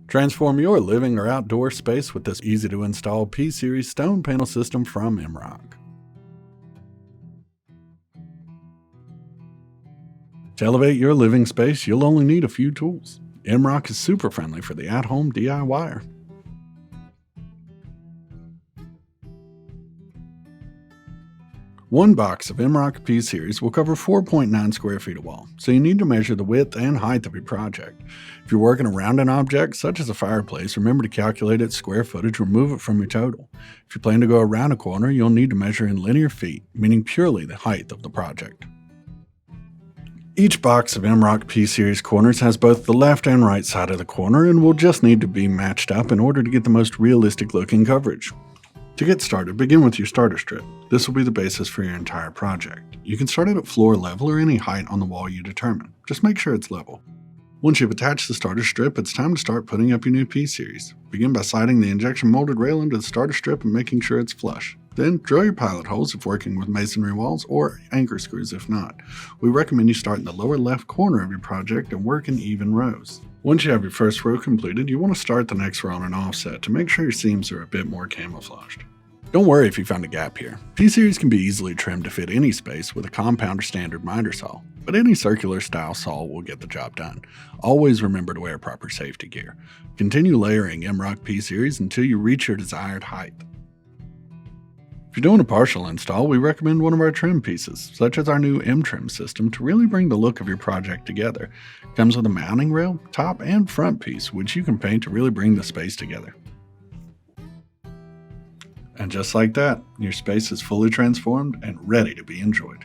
Transform your living or outdoor space with this easy-to-install P-Series stone panel system from Imrock. To elevate your living space, you'll only need a few tools. Imrock is super friendly for the at-home DIYer. One box of Imrock P-Series will cover 4.9 square feet of wall, so you need to measure the width and height of your project. If you're working around an object, such as a fireplace, remember to calculate its square footage or move it from your total. If you plan to go around a corner, you'll need to measure in linear feet, meaning purely the height of the project. Each box of Imrock P-Series corners has both the left and right side of the corner and will just need to be matched up in order to get the most realistic looking coverage. To get started, begin with your starter strip. This will be the basis for your entire project. You can start it at floor level or any height on the wall you determine. Just make sure it's level. Once you've attached the starter strip, it's time to start putting up your new P-Series. Begin by sliding the injection molded rail into the starter strip and making sure it's flush. Then drill your pilot holes if working with masonry walls or anchor screws if not. We recommend you start in the lower left corner of your project and work in even rows. Once you have your first row completed, you want to start the next row on an offset to make sure your seams are a bit more camouflaged. Don't worry if you found a gap here. P-Series can be easily trimmed to fit any space with a compound or standard miter saw, but any circular style saw will get the job done. Always remember to wear proper safety gear. Continue layering Imrock P-Series until you reach your desired height. If you're doing a partial install, we recommend one of our trim pieces, such as our new M-Trim system, to really bring the look of your project together. It comes with a mounting rail, top and front piece, which you can paint to really bring the space together. And just like that, your space is fully transformed and ready to be enjoyed.